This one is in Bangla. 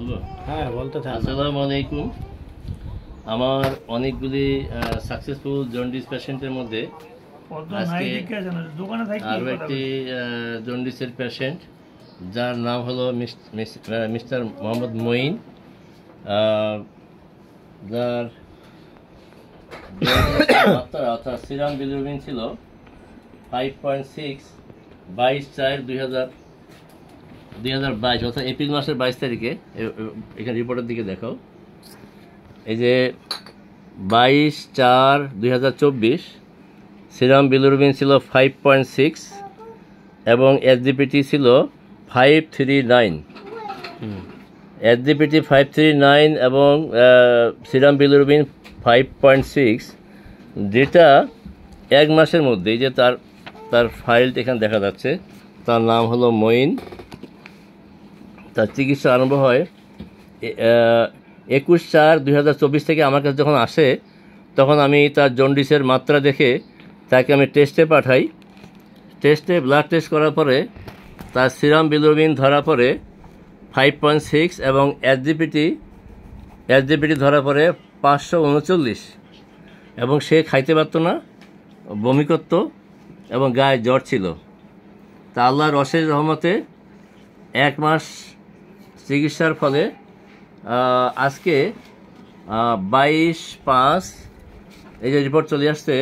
বলবো? হ্যাঁ, বলতে থাক। আসসালামু আলাইকুম। আমার অনেকগুলি সাকসেসফুল জন্ডিস পেশেন্টের মধ্যে আজকে আরও একটি জন্ডিসের পেশেন্ট, যার নাম হলো মিস্টার মোহাম্মদ মঈন, যার মাত্রা অর্থাৎ সিরাম বিলিরুবিন ছিল 5.6, 22/4/2022 অর্থাৎ এপ্রিল মাসের 22 তারিখে। এখানে রিপোর্টের দিকে দেখাও। এই যে 22/4/2024 সিরাম বিলিরুবিন ছিল 5.6 এবং এসডিপিটি ছিল 539। এসডিপিটি 539 এবং সিরাম বিলিরুবিন 5.6, যেটা এক মাসের মধ্যে। এই যে তার ফাইলটা এখানে দেখা যাচ্ছে। তার নাম হলো মঈন। তার চিকিৎসা আরম্ভ হয় 21/4/2024 থেকে। আমার কাছে যখন আসে তখন আমি তার জন্ডিসের মাত্রা দেখে তাকে আমি টেস্টে পাঠাই। ব্লাড টেস্ট করার পরে তার সিরাম বিলিরুবিন ধরা পড়ে 5.6 এবং এসডিপিটি ধরা পড়ে 539, এবং সে খাইতে পারতো না, বমি করত এবং গায়ে জ্বর ছিল। তা আল্লাহর অশেষ রহমতে 1 মাস চিকিৎসার ফলে আজকে 22/5 এই যে রিপোর্ট চলে আসছে।